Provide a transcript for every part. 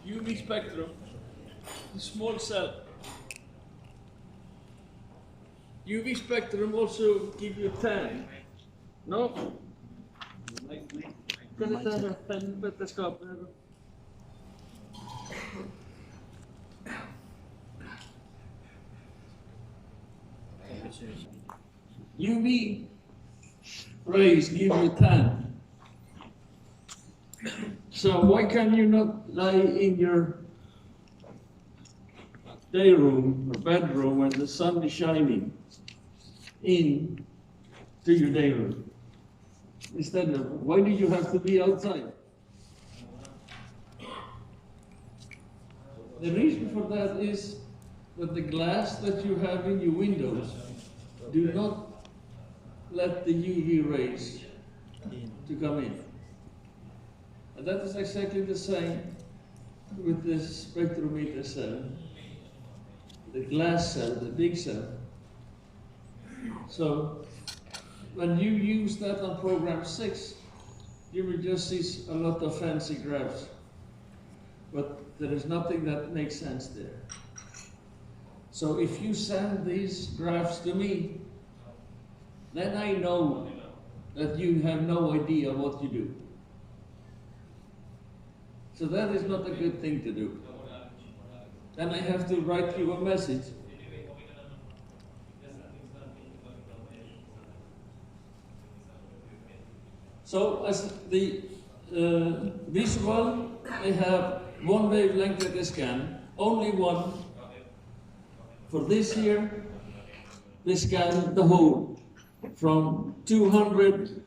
UV spectrum, the small cell. UV spectrum also give you tan. No? Kan det ta vetenskap? UV rays give you tan. So why can you not lie in your day room or bedroom when the sun is shining in to your day room? Instead of, why do you have to be outside? The reason for that is that the glass that you have in your windows do not let the UV rays to come in. And that is exactly the same with this spectrometer cell, the glass cell, the big cell. So when you use that on program 6, you will just see a lot of fancy graphs, but there is nothing that makes sense there. So if you send these graphs to me, then I know that you have no idea what you do. So that is not a good thing to do. Then I have to write you a message. So as the visual, I have one wavelength that I scan, only one. For this here, they scan the whole from 200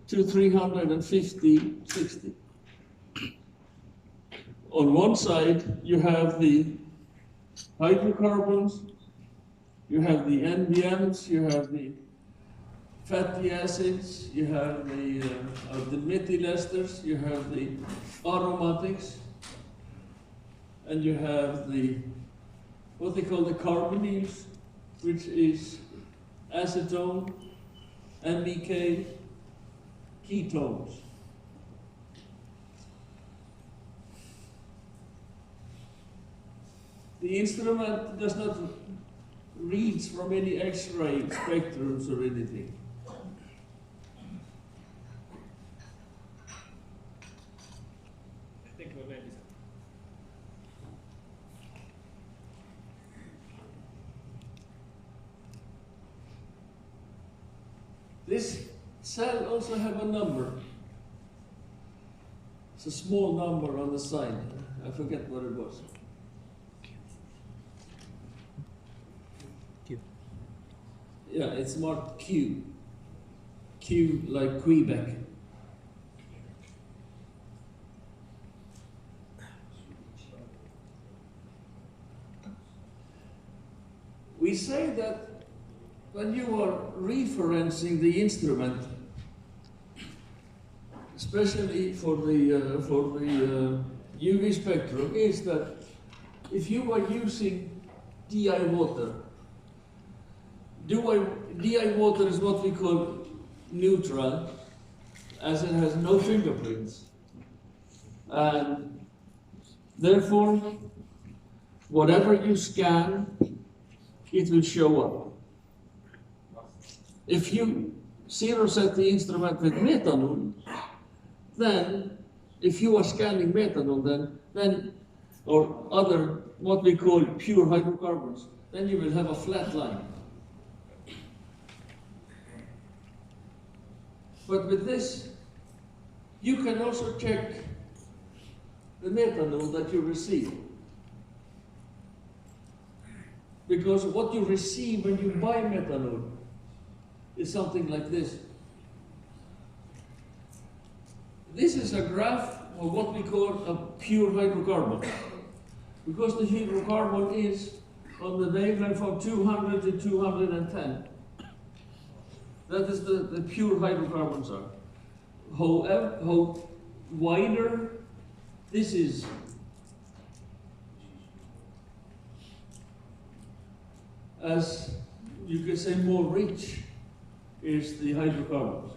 to 350, 60. On one side, you have the hydrocarbons, you have the NBMs, you have the fatty acids, you have the methyl esters, you have the aromatics, and you have the what they call the carbonyls, which is acetone, NBK, ketones. The instrument does not read from any X-ray spectrums or anything. This cell also have a number. It's a small number on the side. I forget what it was. Q. Yeah, it's marked Q. Q like Quebec. We say that when you are referencing the instrument, especially for the UV spectrum, is that if you are using DI water, DI water is what we call neutral, as it has no fingerprints, and therefore, whatever you scan, it will show up. If you zero set the instrument with methanol, then if you are scanning methanol, then or other what we call pure hydrocarbons, then you will have a flat line. But with this, you can also check the methanol that you receive. Because what you receive when you buy methanol is something like this. This is a graph of what we call a pure hydrocarbon. Because the hydrocarbon is on the wavelength from 200 to 210. That is the pure hydrocarbons are. However, how wider this is, as you can say more rich is the hydrocarbons.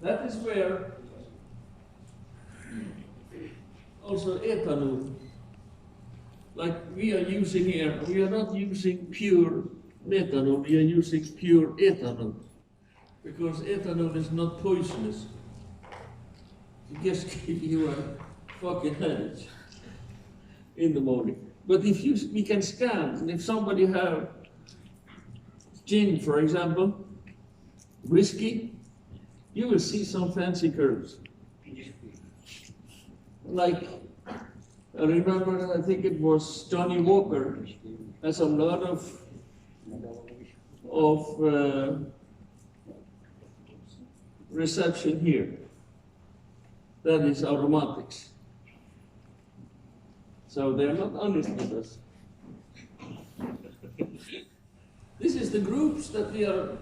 That is where also ethanol. Like we are using here, we are not using pure methanol, we are using pure ethanol. Because ethanol is not poisonous. It just gives you a fucking headache in the morning. But if we can scan, and if somebody have gin, for example, whiskey, you will see some fancy curves. Like, I remember, I think it was Johnny Walker, has a lot of reception here. That is aromatics. So they're not honest with us. This is the groups that we are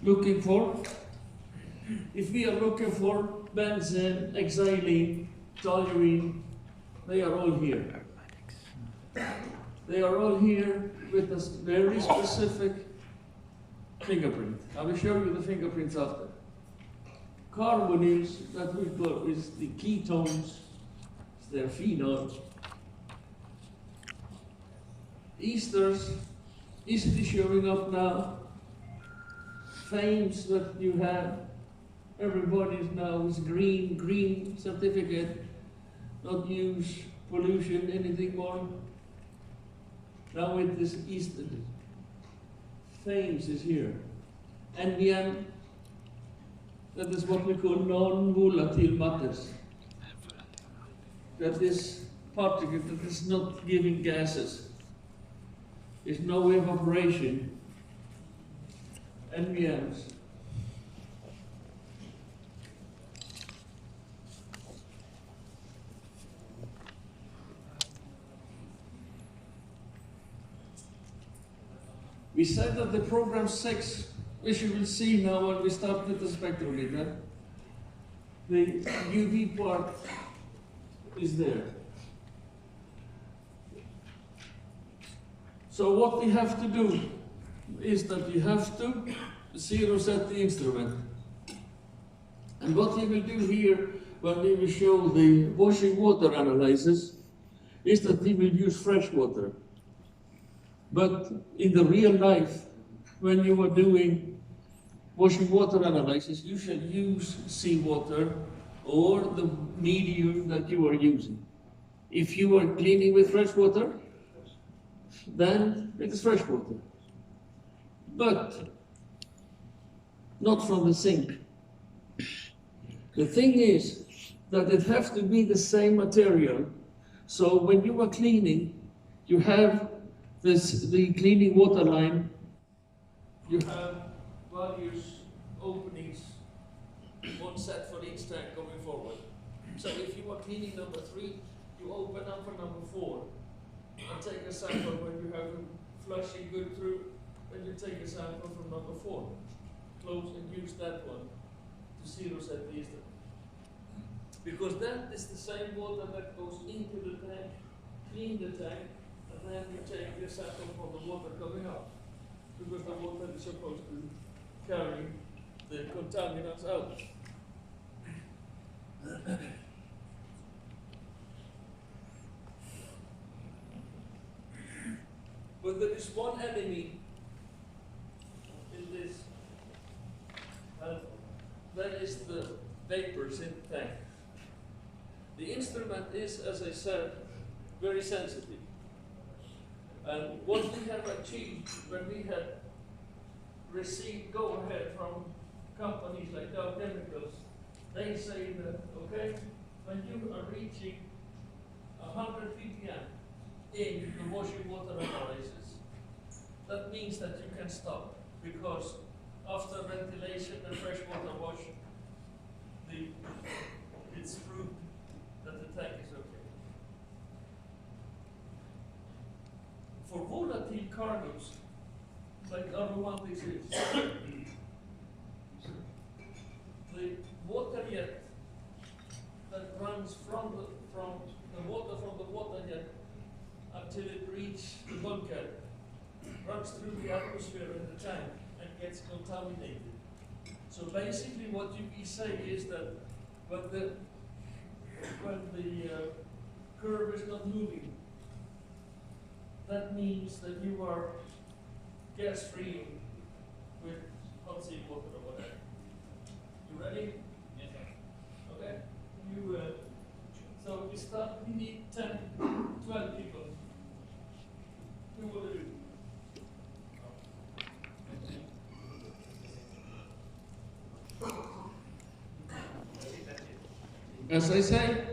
looking for. If we are looking for benzene, xylene, toluene, they are all here. They are all here with a very specific fingerprint. I will show you the fingerprints after. Carbonyls, that we call is the ketones, it's their phenols. Esters, easily showing up now. Fames that you have, everybody's now is green certificate, not use pollution, anything more. Now with this ester, Fames is here. NBM, that is what we call non-volatile matters. That is particle that is not giving gases. There's no evaporation. NBMs. We said that the program 6, which you will see now when we start with the spectrometer, the UV part is there. So what we have to do is that we have to zero set the instrument. And what we will do here, when we will show the washing water analysis, is that we will use fresh water. But in the real life, when you are doing washing water analysis, you should use seawater or the medium that you are using. If you are cleaning with fresh water, then it is fresh water. But not from the sink. The thing is that it has to be the same material. So when you are cleaning, you have the cleaning water line, you have various openings, one set for each tank going forward. So if you are cleaning number 3, you open up for number 4 and take a sample when you have flushing good through, then you take a sample from number 4. Close and use that one to zero set the instrument. Because that is the same water that goes into the tank, clean the tank, and then you take the sample from the water coming out. Because the water is supposed to carry the contaminants out. But there is one enemy in this, and that is the vapors in the tank. The instrument is, as I said, very sensitive. And what we have achieved when we had received go-ahead from companies like Dow Chemicals, they say that, okay, when you are reaching 100 ppm in the washing water analysis, that means that you can stop, because after ventilation and fresh water wash, it's proved that the tank is okay. For volatile cargoes, like aromatics is, the water jet that runs from the water jet until it reaches the bulkhead, runs through the atmosphere in the tank and gets contaminated. So basically what you say is that when the curve is not moving, that means that you are gas-free with hot seawater or whatever. You ready? Yes, sir. Okay. So we start, we need 10, 12 people. Who will do? As I say,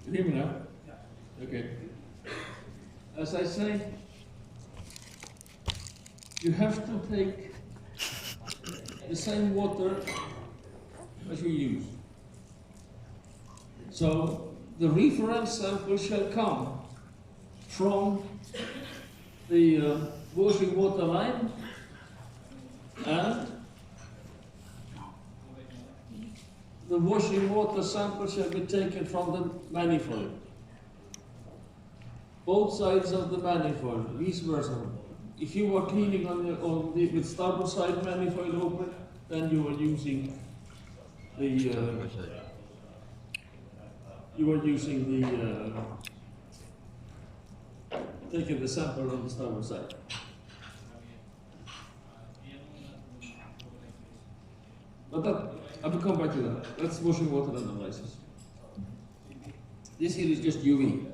you hear me now? Yeah. Okay. As I say, you have to take the same water as you use. So the reference sample shall come from the washing water line, and the washing water sample shall be taken from the manifold. Both sides of the manifold, vice versa. If you were cleaning with starboard side manifold open, then you were using the taking the sample on the starboard side. But that, I will come back to that. That's washing water analysis. This here is just UV.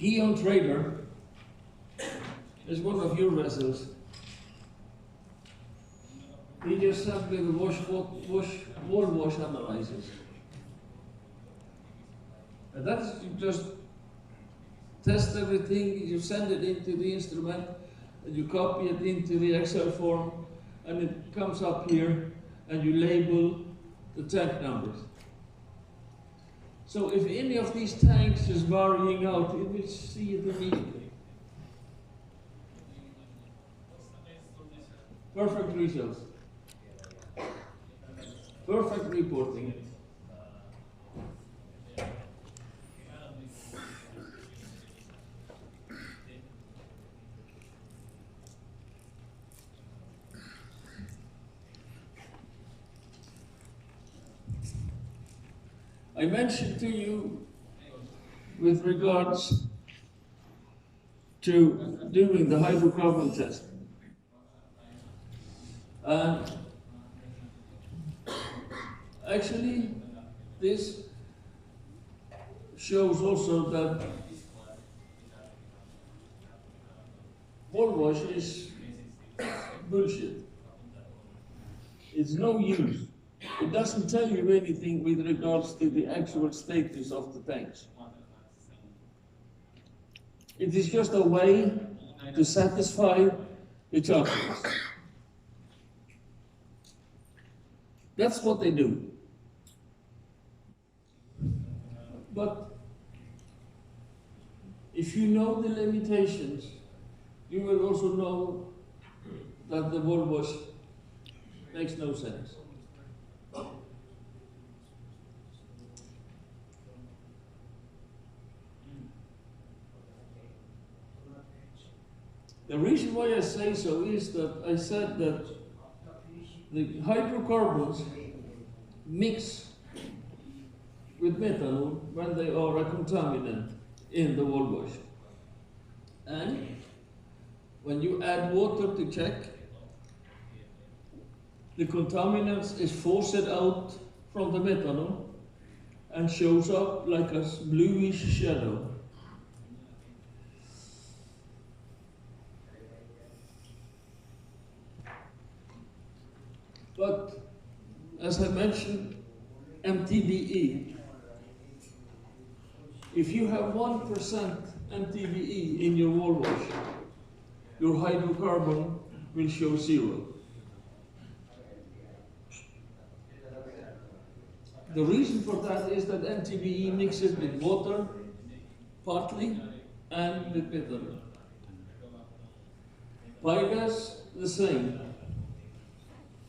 Guion Trader is one of your vessels. He just sent me the wall wash analysis. And that's, you just test everything, you send it into the instrument, and you copy it into the Excel form, and it comes up here, and you label the tank numbers. So if any of these tanks is varying out, you will see it immediately. Perfect results. Perfect reporting. I mentioned to you with regards to doing the hydrocarbon test. And actually, this shows also that wall wash is bullshit. It's no use. It doesn't tell you anything with regards to the actual status of the tanks. It is just a way to satisfy the charterers. That's what they do. But if you know the limitations, you will also know that the wall wash makes no sense. The reason why I say so is that I said that the hydrocarbons mix with methanol when they are a contaminant in the wall wash. And when you add water to check, the contaminants is forced out from the methanol and shows up like a bluish shadow. But as I mentioned, MTBE. If you have 1% MTBE in your wall wash, your hydrocarbon will show 0. The reason for that is that MTBE mixes with water, partly, and with methanol. Pygas, the same.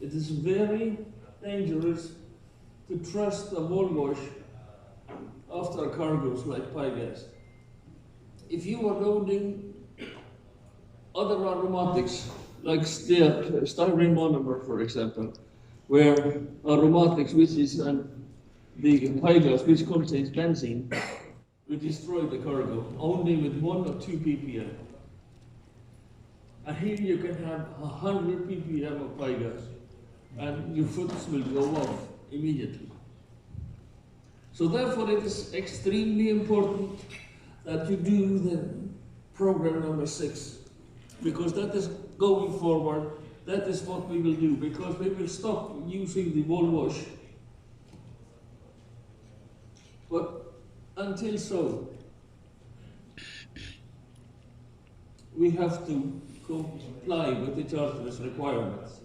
It is very dangerous to trust a wall wash after cargoes like pygas. If you are loading other aromatics, like styrene monomer, for example, where aromatics, which is the pygas, which contains benzene, will destroy the cargo only with 1 or 2 ppm. And here you can have 100 ppm of pygas, and your foods will go off immediately. So therefore it is extremely important that you do the program number 6, because that is going forward, that is what we will do, because we will stop using the wall wash. But until so, we have to comply with the charter's requirements.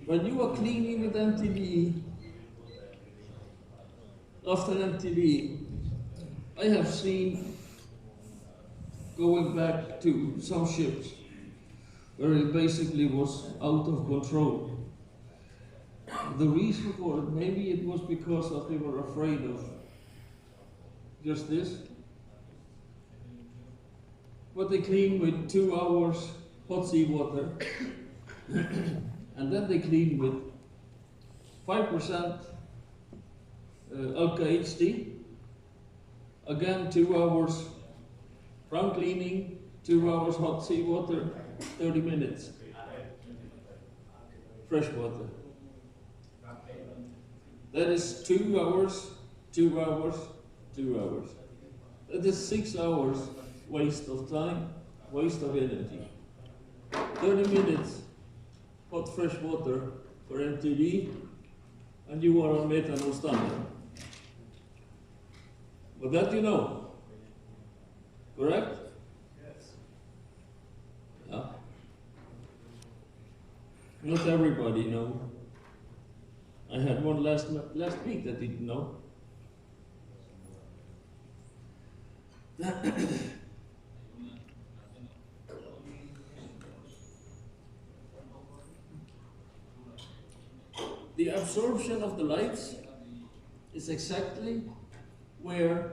When you are cleaning with MTBE, after MTBE, I have seen, going back to some ships, where it basically was out of control. The reason for it, maybe it was because they were afraid of just this. But they clean with 2 hours hot seawater, and then they clean with 5% Alka HD. Again, 2 hours from cleaning, 2 hours hot seawater, 30 minutes fresh water. That is 2 hours, 2 hours, 2 hours. That is 6 hours waste of time, waste of energy. 30 minutes hot fresh water for MTB, and you are on methanol standard. But that you know, correct? Yes. Yeah. Not everybody know. I had one last week that didn't know. The absorption of the lights is exactly where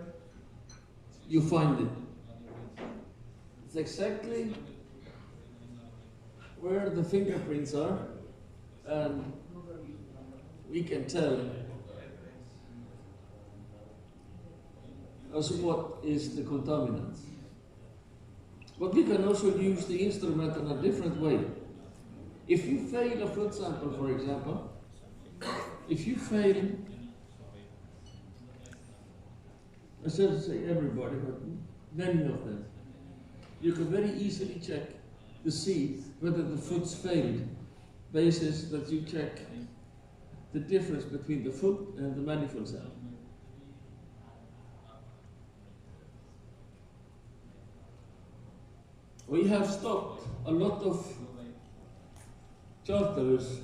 you find it. It's exactly where the fingerprints are, and we can tell as what is the contaminant. But we can also use the instrument in a different way. If you fail a food sample, for example, if you fail, I shouldn't say everybody, but many of them, you can very easily check to see whether the foods failed, basis that you check the difference between the food and the manifold sample. We have stopped a lot of charterers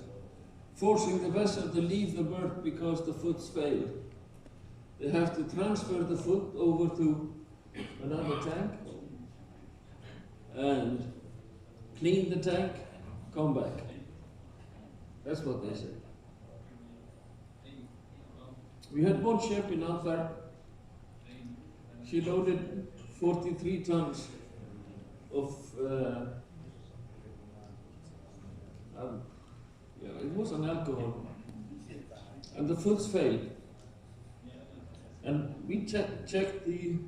forcing the vessel to leave the berth because the foods failed. They have to transfer the food over to another tank and clean the tank, come back. That's what they say. We had one ship in Antwerp. She loaded 43 tons of it was an alcohol, and the foods failed. And we checked the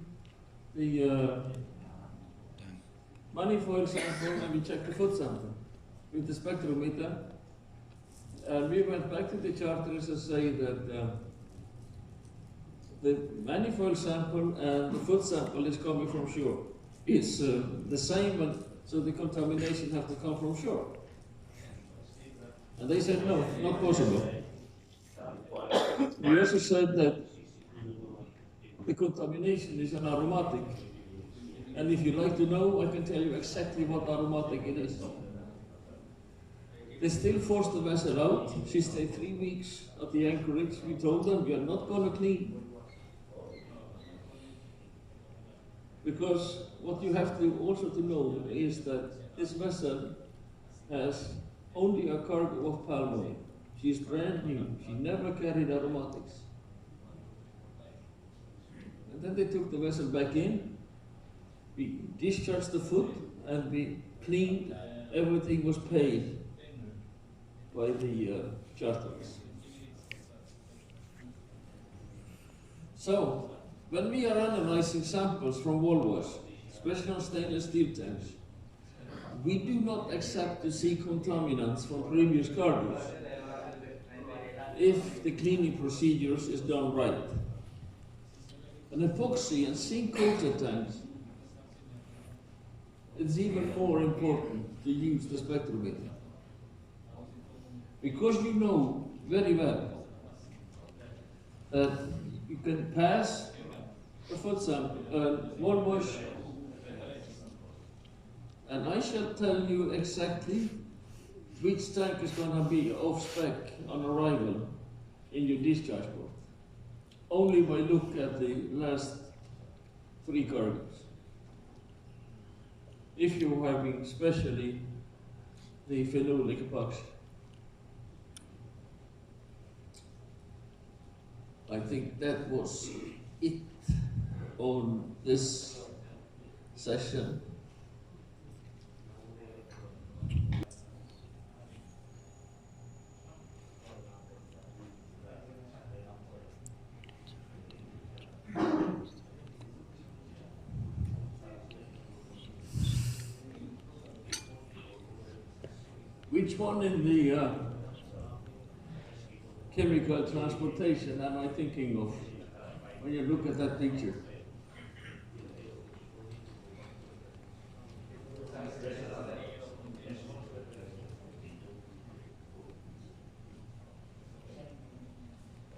manifold sample, and we checked the food sample with the spectrometer. And we went back to the charterers and say that the manifold sample and the food sample is coming from shore. It's the same, and so the contamination has to come from shore. And they said, no, not possible. We also said that the contamination is an aromatic. And if you'd like to know, I can tell you exactly what aromatic it is. They still forced the vessel out. She stayed 3 weeks at the anchorage. We told them, we are not going to clean. Because what you have to also to know is that this vessel has only a cargo of palm oil. She's brand new. She never carried aromatics. And then they took the vessel back in. We discharged the food and we cleaned. Everything was paid. by the charterers. So, when we are analyzing samples from Walwash, especially on stainless steel tanks, we do not accept to see contaminants from previous cargoes if the cleaning procedures is done right. An epoxy and zinc coated tanks, it's even more important to use the spectrometer. Because you know very well that you can pass a foot sample, Walwash, and I shall tell you exactly which tank is going to be off spec on arrival in your discharge port, only by look at the last 3 cargoes. If you're having especially the phenolic epoxy. I think that was it on this session. Which one in the chemical transportation am I thinking of when you look at that picture?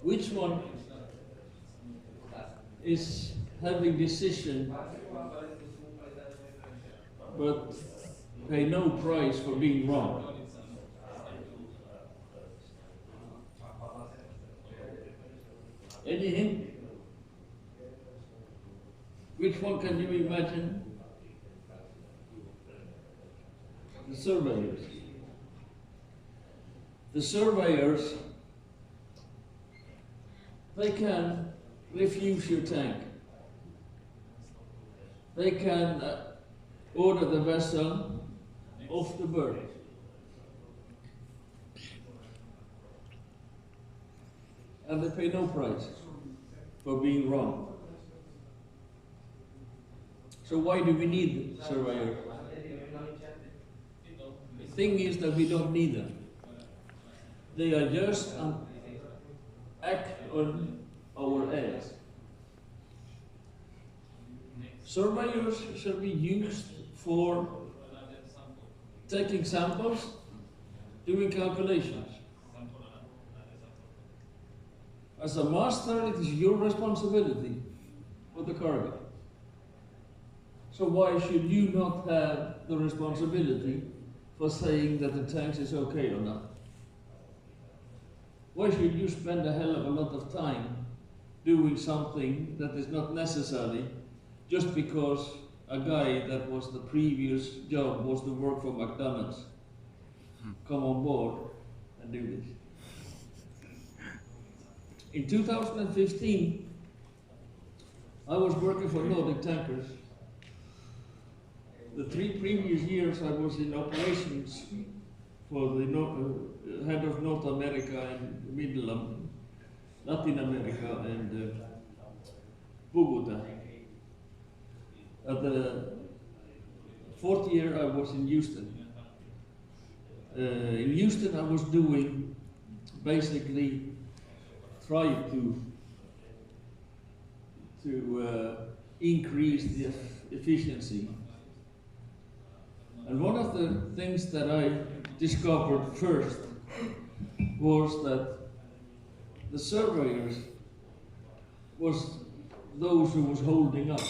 Which one is having decision but pay no price for being wrong? Any hint? Which one can you imagine? The surveyors. The surveyors, they can refuse your tank. They can order the vessel off the berth. And they pay no price for being wrong. So why do we need surveyors? The thing is that we don't need them. They are just act on our airs. Surveyors shall be used for taking samples, doing calculations. As a master, it is your responsibility for the cargo. So why should you not have the responsibility for saying that the tank is okay or not? Why should you spend a hell of a lot of time doing something that is not necessary just because a guy that was the previous job was to work for McDonald's come on board and do this? In 2015, I was working for Nordic Tankers. The 3 previous years I was in operations for the head of North America and Middle Latin America and Bogota. At the 4th year I was in Houston. In Houston I was doing basically try to increase the efficiency. And one of the things that I discovered first was that the surveyors was those who was holding up.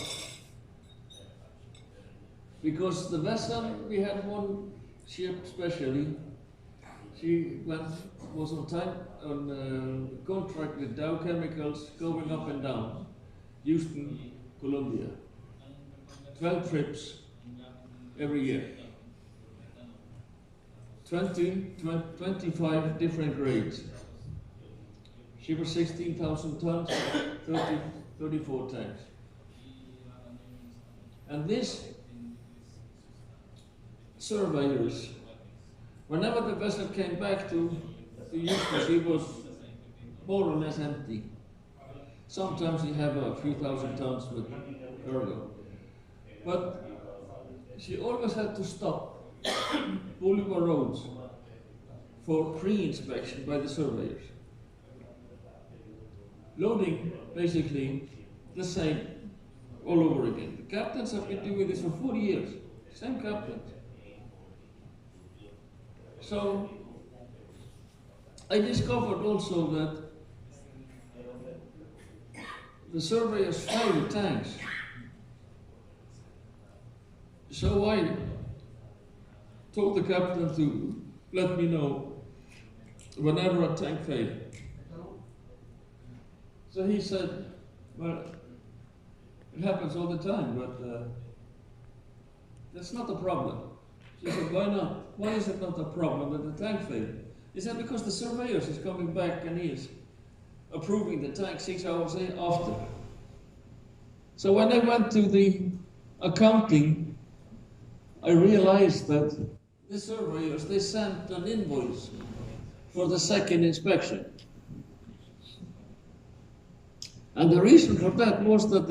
Because the vessel, we had one ship especially, she was on time on contract with Dow Chemicals going up and down, Houston, Colombia. 12 trips every year. 25 different grades. She was 16,000 tons, 34 tanks. And these surveyors Whenever the vessel came back to Houston, she was more or less empty. Sometimes you have a few thousand tons with cargo. But she always had to stop Boulevard roads for pre-inspection by the surveyors. Loading, basically, the same all over again. The captains have been doing this for 40 years. Same captains. So, I discovered also that the surveyors failed tanks. So I told the captain to let me know whenever a tank failed. So he said, well, it happens all the time, but that's not a problem. She said, why not? Why is it not a problem that the tank failed? He said, because the surveyors is coming back and he is approving the tank 6 hours after. So when I went to the accounting, I realized that the surveyors, they sent an invoice for the second inspection. And the reason for that was that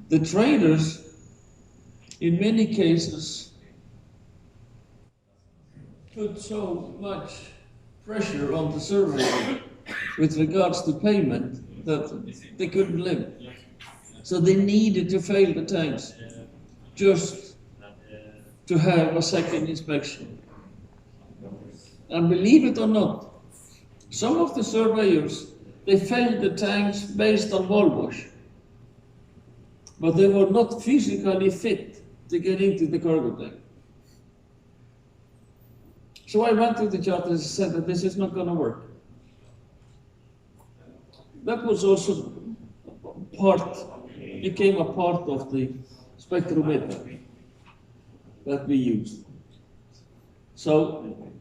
the traders, in many cases, put so much pressure on the surveyor with regards to payment that they couldn't live. So they needed to fail the tanks just to have a second inspection. And believe it or not, some of the surveyors, they failed the tanks based on wall wash, but they were not physically fit to get into the cargo tank. So I went to the charter and said that this is not going to work. That was also became a part of the spectrometer that we used. So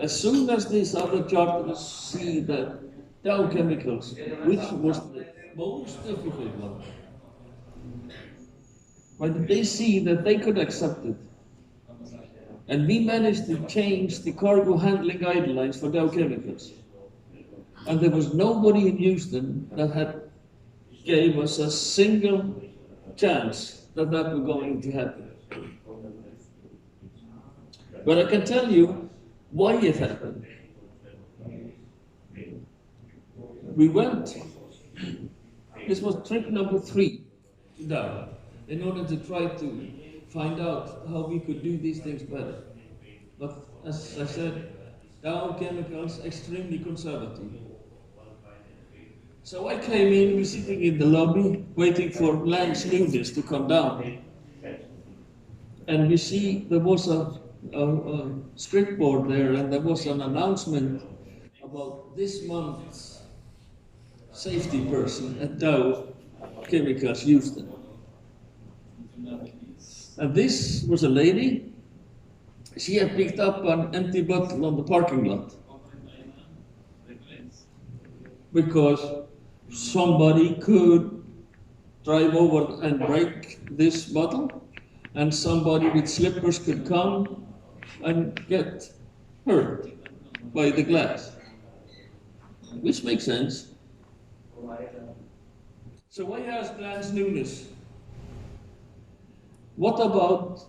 as soon as these other charters see that Dow Chemicals, which was the most difficult one, when they see that they could accept it, and we managed to change the cargo handling guidelines for Dow Chemicals, and there was nobody in Houston that had gave us a single chance that that was going to happen. But I can tell you why it happened. We went, this was trip number 3 to Dow, in order to try to find out how we could do these things better. But as I said, Dow Chemicals extremely conservative. So I came in, we're sitting in the lobby, waiting for Lance Nunes to come down. And we see there was a script board there, and there was an announcement about this month's safety person at Dow Chemicals Houston. And this was a lady. She had picked up an empty bottle on the parking lot because somebody could drive over and break this bottle, and somebody with slippers could come and get hurt by the glass, which makes sense. So I asked Lance Nunes, what about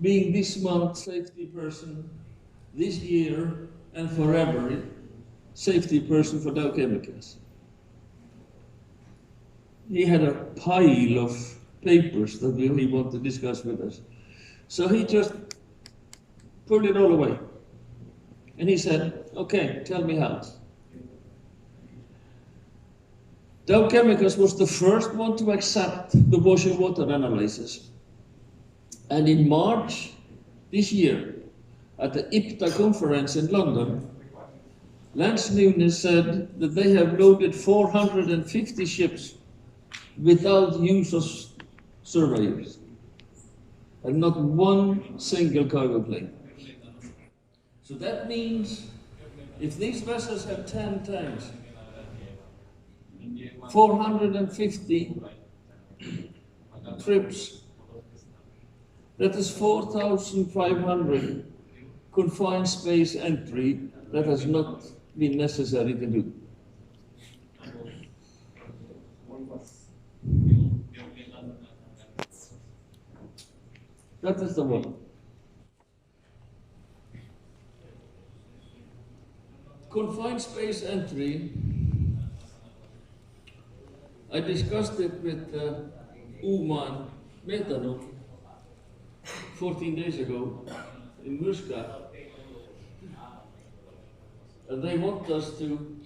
being this month's safety person, this year and forever safety person for Dow Chemicals? He had a pile of papers that he wanted to discuss with us. So he just pulled it all away. And he said, okay, tell me how. Dow Chemicals was the first one to accept the washing water analysis. And in March this year, at the IPTA conference in London, Lance Nunes said that they have loaded 450 ships without use of surveyors, and not one single cargo plane. So that means if these vessels have 10 tanks, 450 trips, that is 4,500 confined space entry that has not been necessary to do. That is the one. Confined space entry, I discussed it with Uma Metanov 14 days ago in Muska. And they want us to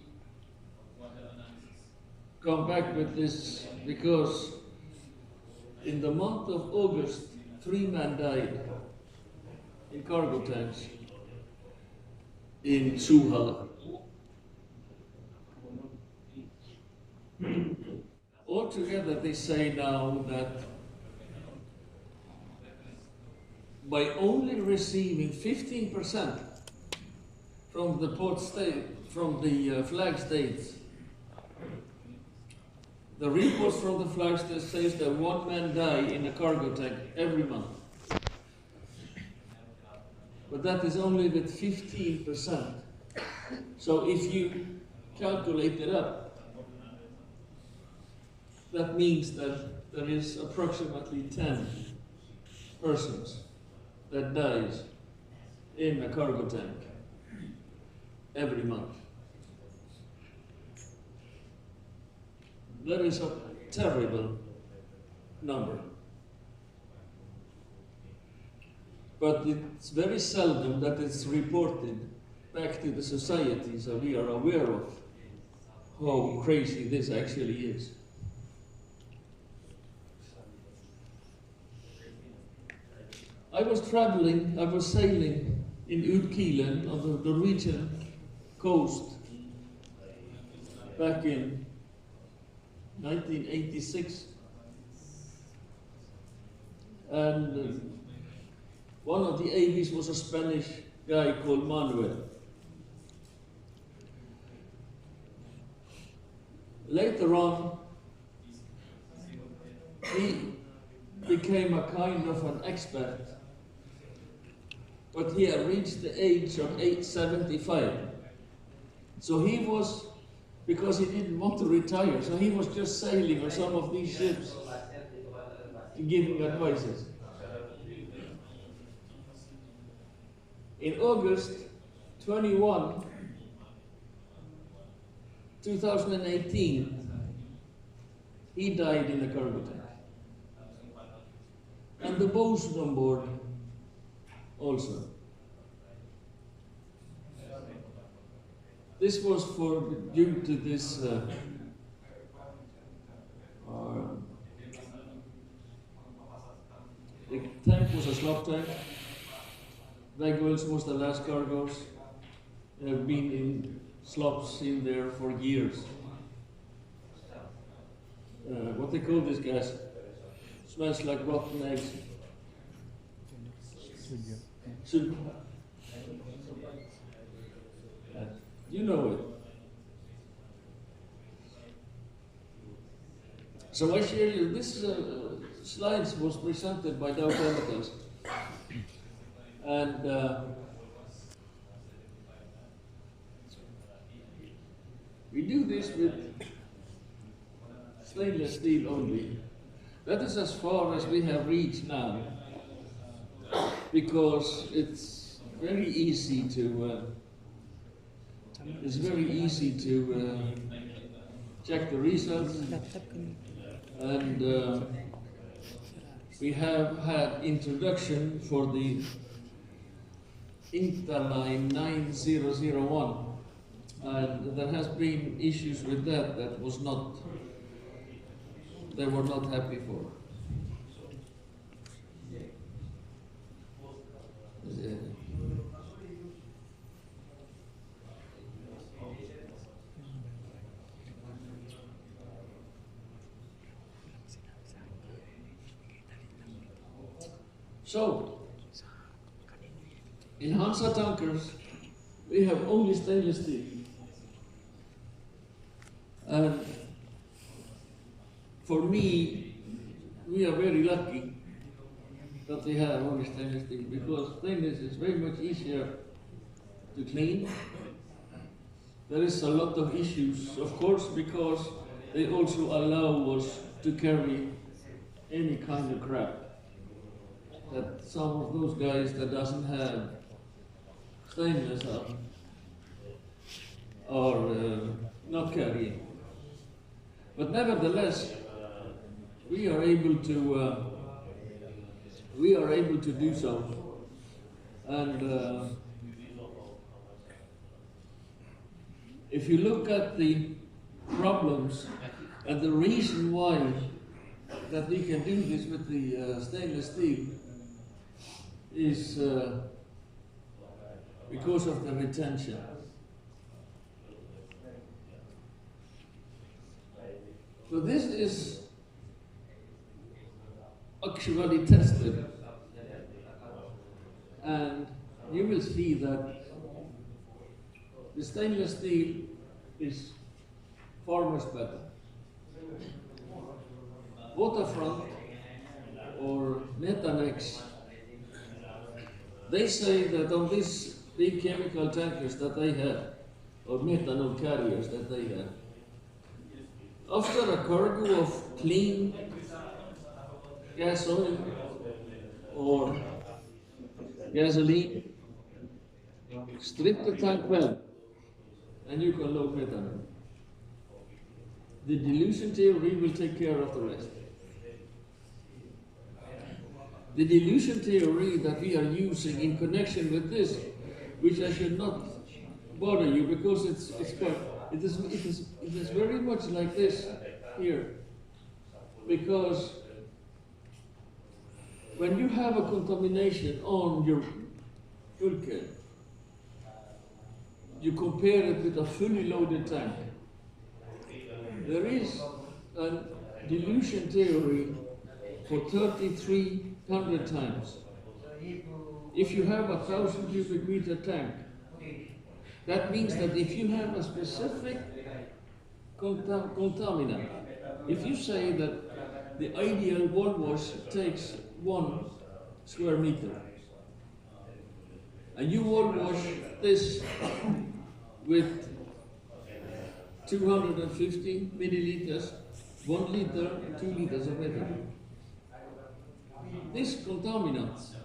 come back with this because in the month of August, 3 men died in cargo tanks in Suhala. Altogether, they say now that by only receiving 15% from the port state, from the flag states, the reports from the flag states says that 1 man die in a cargo tank every month. But that is only with 15%. So if you calculate it up, that means that there is approximately 10 persons that dies in a cargo tank every month. That is a terrible number. But it's very seldom that it's reported back to the society, so we are aware of how crazy this actually is. I was sailing in Utkilen on the Norwegian coast back in 1986. And one of the AVs was a Spanish guy called Manuel. Later on, he became a kind of an expert, but he had reached the age of 875. So he was, because he didn't want to retire, so he was just sailing on some of these ships to giving advices. In August 21, 2018, he died in a cargo tank. And the bosun on board also. This was due to this the tank was a slop tank. Vegoils was the last cargoes. There have been in slops in there for years. What they call this gas? Smells like rotten eggs. You know it. So I share you, this slides was presented by Dow Chemicals. And we do this with stainless steel only. That is as far as we have reached now, because it's very easy to check the results, and we have had introduction for the Interline 9001, and there has been issues with that they were not happy for. So, in Hansa tankers, we have only stainless steel. And for me, we are very lucky that they have on stainless steel, because stainless is very much easier to clean. There is a lot of issues, of course, because they also allow us to carry any kind of crap that some of those guys that doesn't have stainless are not carrying. But nevertheless, we are able to do so, and if you look at the problems and the reason why that we can do this with the stainless steel is because of the retention. So this is actually tested, and you will see that the stainless steel is far much better. Waterfront or Metanex, they say that on these big chemical tankers that they have, or methanol carriers that they have, after a cargo of clean gas oil or gasoline, strip the tank well, and you can load methanol. The dilution theory will take care of the rest. The dilution theory that we are using in connection with this, which I should not bother you because it is very much like this here, because when you have a contamination on your bulkhead, you compare it with a fully loaded tank. There is a dilution theory for 3,300 times. If you have 1,000 cubic meter tank, that means that if you have a specific contaminant, if you say that the ideal wall wash takes 1 square meter, and you wall wash this with 250 milliliters, 1 liter, 2 liters of methanol. This contaminant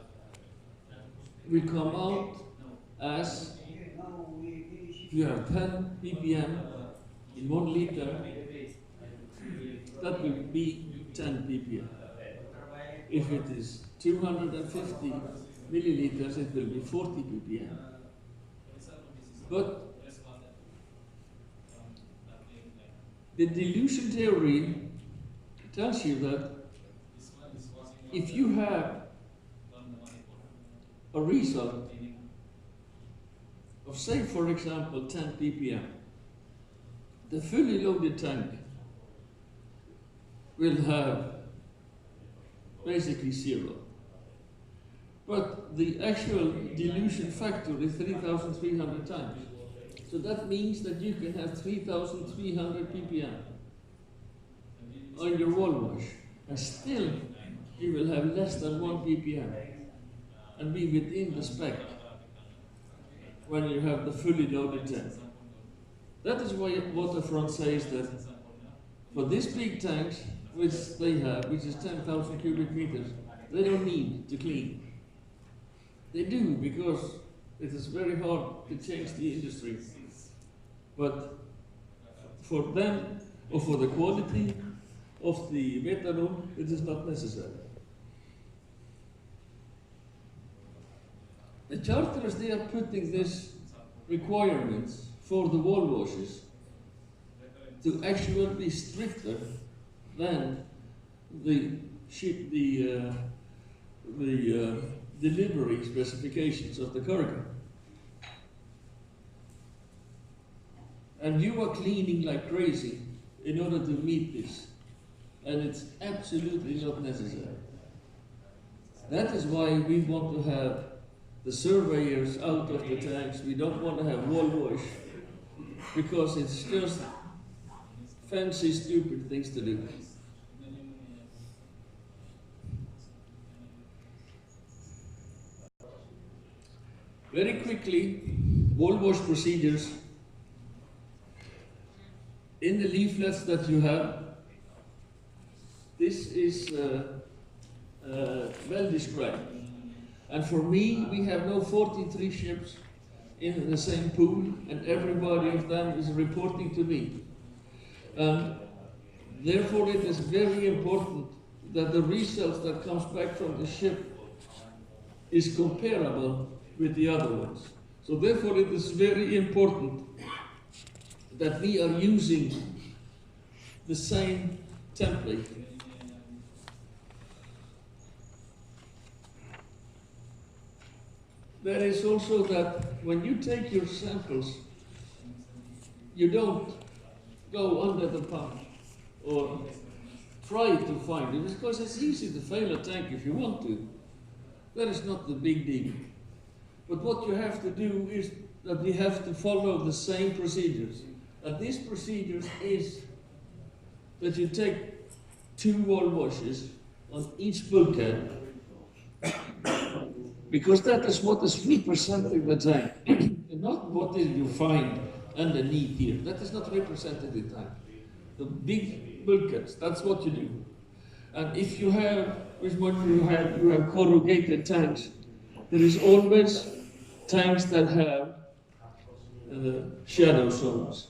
will come out as, if you have 10 ppm in 1 liter, that will be 10 ppm. If it is 250 milliliters, it will be 40 ppm. But the dilution theory tells you that if you have a result of, say, for example, 10 ppm, the fully loaded tank will have basically 0. But the actual dilution factor is 3,300 times. So that means that you can have 3,300 ppm on your wall wash, and still you will have less than 1 ppm and be within the spec when you have the fully loaded tank. That is why Waterfront says that for these big tanks, which they have, which is 10,000 cubic meters, they don't need to clean. They do, because it is very hard to change the industry. But for them, or for the quality of the methanol, it is not necessary. The charterers, they are putting these requirements for the wall washes to actually be stricter than the delivery specifications of the cargo. And you are cleaning like crazy in order to meet this, and it's absolutely not necessary. That is why we want to have the surveyors out of the tanks. We don't want to have wall wash, because it's just fancy, stupid things to do. Very quickly, wall wash procedures in the leaflets that you have. This is well described. And for me, we have now 43 ships in the same pool, and everybody of them is reporting to me. And therefore, it is very important that the results that comes back from the ship is comparable with the other ones. So therefore, it is very important that we are using the same template. There is also that when you take your samples, you don't go under the pump or try to find it, because it's easy to fail a tank if you want to. That is not the big deal. But what you have to do is that we have to follow the same procedures. And these procedures is that you take 2 wall washes on each bulkhead, because that is what is representing the tank, and not what did you find underneath here. That is not representing the tank. The big bulkheads, that's what you do. And if you have, you have corrugated tanks, there is always tanks that have shadow zones.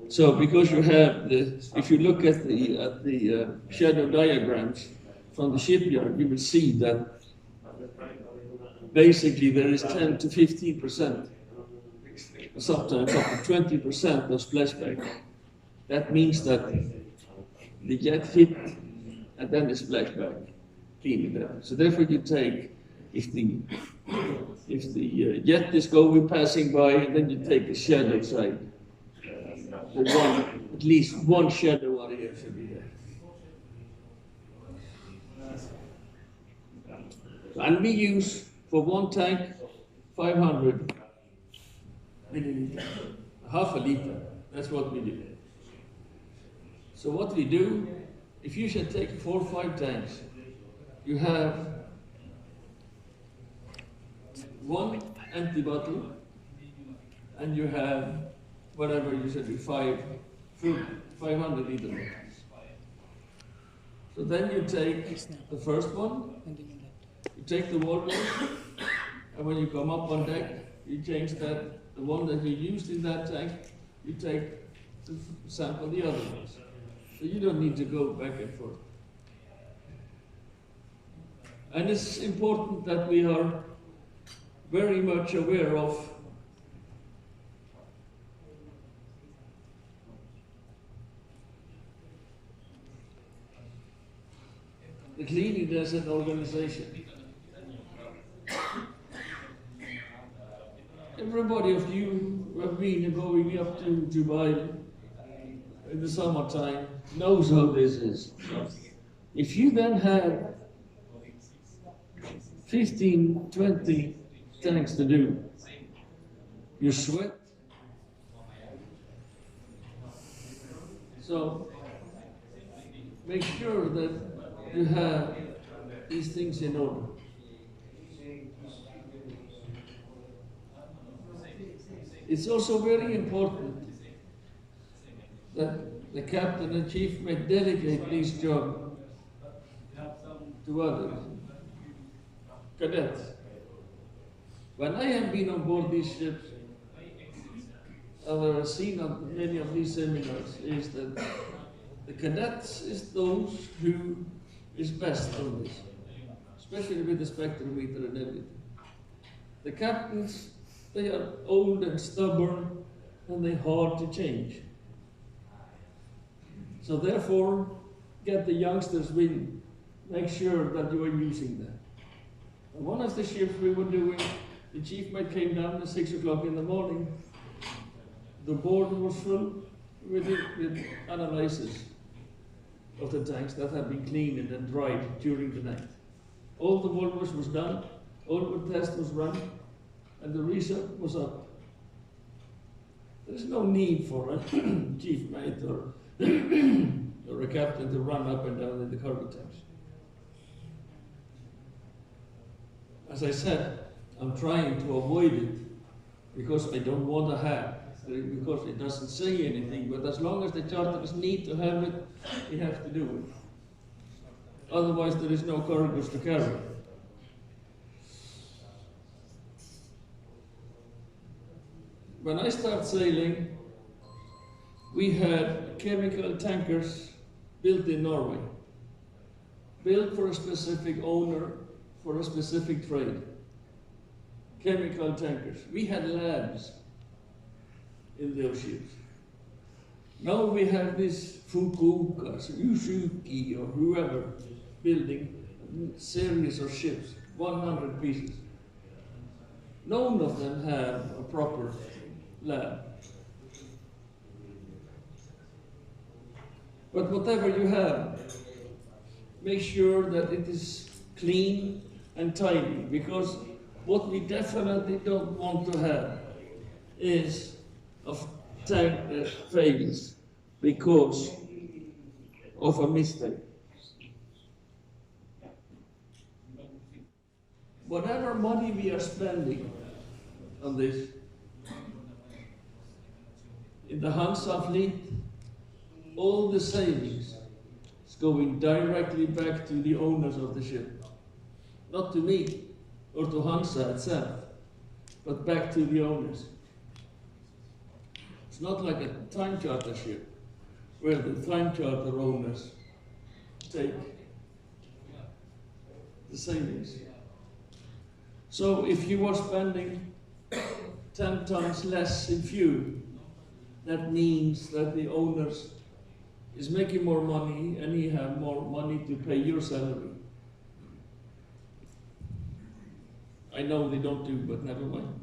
So because you have if you look at the shadow diagrams from the shipyard, you will see that basically there is 10 to 15%, sometimes up to 20% of splashback. That means that the jet hit and then the splashback cleaning them. So therefore you take, if the jet is going passing by, and then you take the shadow side. At least one shadow area should be there. And we use, for one tank, 500 milliliters, half a liter. That's what we do. So what we do, if you should take 4 or 5 tanks, you have 1 empty bottle, and you have whatever you should do, 500 liter bottles. So then you take the first one, you take the wall wash, and when you come up on deck, you change that, the one that you used in that tank, you take to sample the other ones. So you don't need to go back and forth. And it's important that we are very much aware of the cleanliness and organization. Everybody of you who have been going up to Dubai in the summertime knows how this is. If you then have 15, 20 tanks to do, you sweat. So make sure that you have these things in order. It's also very important that the captain and chief may delegate these jobs to others. Cadets. When I have been on board these ships, and I've seen on many of these seminars, is that the cadets is those who is best on this, especially with the spectrometer and everything. The captains, they are old and stubborn, and they're hard to change. So therefore, get the youngsters with, make sure that you are using them. And one of the shifts we were doing, the chief mate came down at 6 o'clock in the morning. The board was full with analysis of the tanks that had been cleaned and dried during the night. All the wall wash was done, all the test was run, and the result was up. There is no need for a chief mate or a captain to run up and down in the cargo tanks. As I said, I'm trying to avoid it because I don't want to have, because it doesn't say anything, but as long as the charters need to have it, we have to do it. Otherwise there is no cargoes to carry. When I started sailing, we had chemical tankers built in Norway, built for a specific owner, for a specific trade. Chemical tankers. We had labs in those ships. Now we have this Fukuoka, Usuki, or whoever, building a series of ships, 100 pieces. None of them have a proper lab. But whatever you have, make sure that it is clean and tidy, because what we definitely don't want to have is of tank that fails because of a mistake. Whatever money we are spending on this, in the Hansa fleet, all the savings is going directly back to the owners of the ship. Not to me or to Hansa itself, but back to the owners. It's not like a time charter ship, where the time charter owners take the savings. So if you are spending 10 times less in fuel, that means that the owners is making more money and he have more money to pay your salary. I know they don't do, but never mind.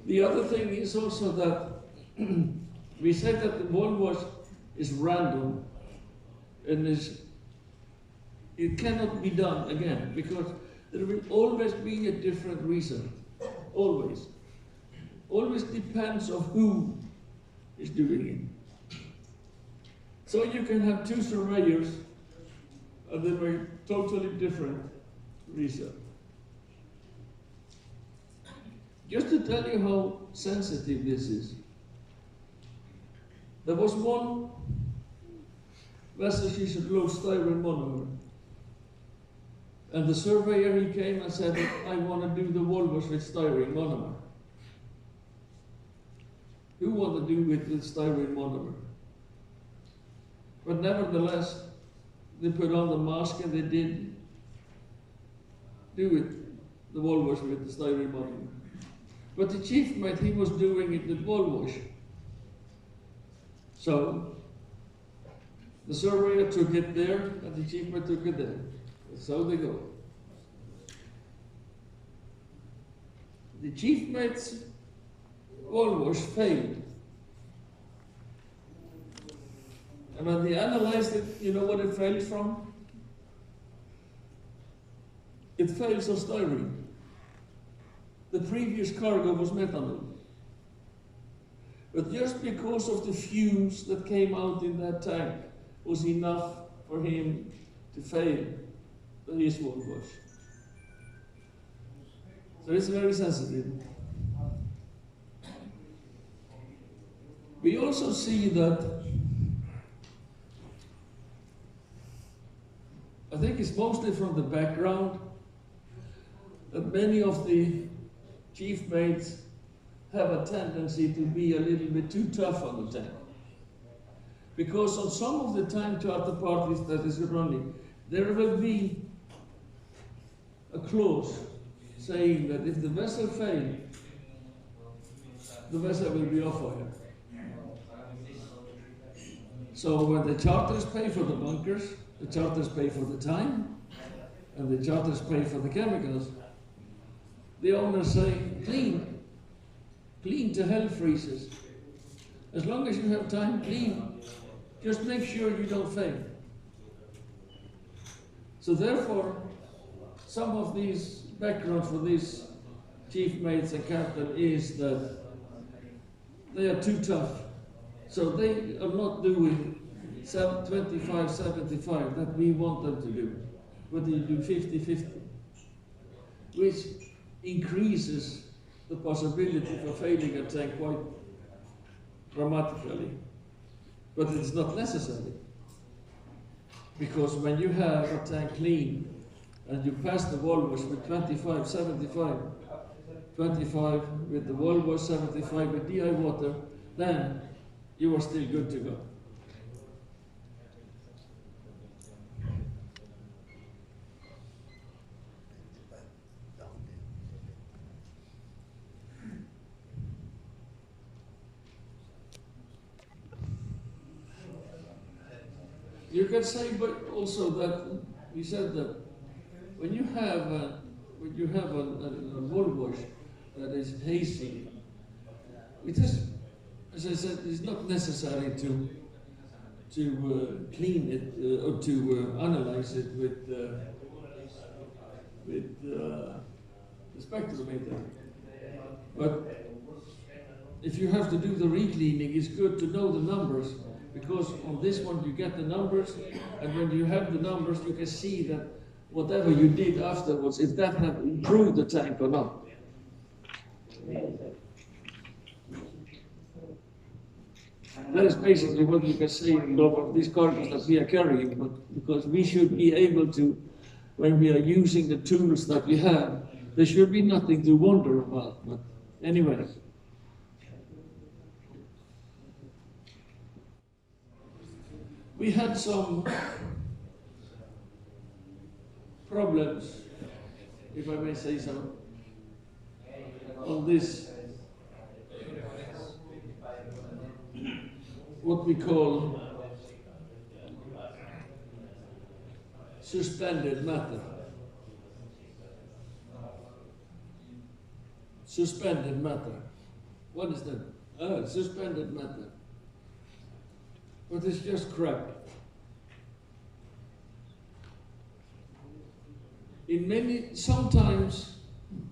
The other thing is also that we said that the Volvo is random and it cannot be done again, because there will always be a different reason. Always. Always depends on who is doing it. So you can have two surveyors and they make totally different research. Just to tell you how sensitive this is, there was one vessel, she should lose styrene monomer. And the surveyor, he came and said, I want to do the Volvos with styrene monomer. Who want to do it with styrene monomer? But nevertheless, they put on the mask and they did do it, the Volvos with the styrene monomer. But the chief mate, he was doing it with Volvos. So the surveyor took it there and the chief mate took it there. So they go. The chief mate's Volvos failed. And when they analyzed it, you know what it fails from? It fails on styrene. The previous cargo was methanol. But just because of the fumes that came out in that tank was enough for him to fail his Volvos. So it's very sensitive. We also see that, I think it's mostly from the background, that many of the chief mates have a tendency to be a little bit too tough on the tank. Because on some of the time charter parties that is running, there will be a clause saying that if the vessel fails, the vessel will be off hire. So when the charters pay for the bunkers, the charters pay for the time, and the charters pay for the chemicals, the owners say, clean to hell freezes. As long as you have time, clean. Just make sure you don't fail. So therefore, some of these backgrounds for these chief mates and captain is that they are too tough So they are not doing 25, 75 that we want them to do, but they do 50-50, which increases the possibility for failing a tank quite dramatically. But it's not necessary, because when you have a tank clean and you pass the wall wash with 25, 75, 25 with the wall wash, 75 with DI water, then you are still good to go. You can say, but also that we said that when you have a wall wash that is hazy, it is, as I said, it's not necessary to clean it or to analyze it with the spectrometer. But if you have to do the re-cleaning, it's good to know the numbers, because on this one you get the numbers, and when you have the numbers, you can see that whatever you did afterwards, if that have improved the tank or not. That is basically what you can say in a lot of these cargoes that we are carrying, but because we should be able to, when we are using the tools that we have, there should be nothing to wonder about. But anyway. We had some problems, if I may say so, on this, what we call suspended matter. Suspended matter. What is that? Suspended matter. But it's just crap. Sometimes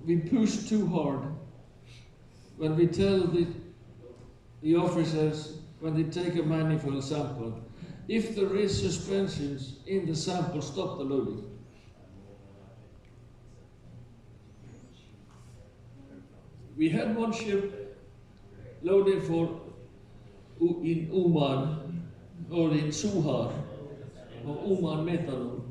we push too hard when we tell the officers, when they take a manifold sample, if there is suspensions in the sample, stop the loading. We had one ship loaded in Oman, or in Suhar, of Oman methanol.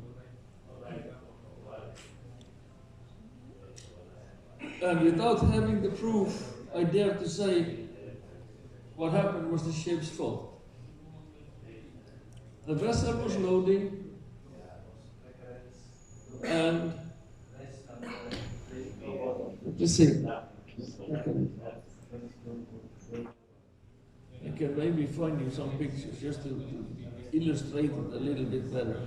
And without having the proof, I dare to say what happened was the ship's fault. The vessel was loading, and let's see. I can maybe find you some pictures just to illustrate it a little bit better.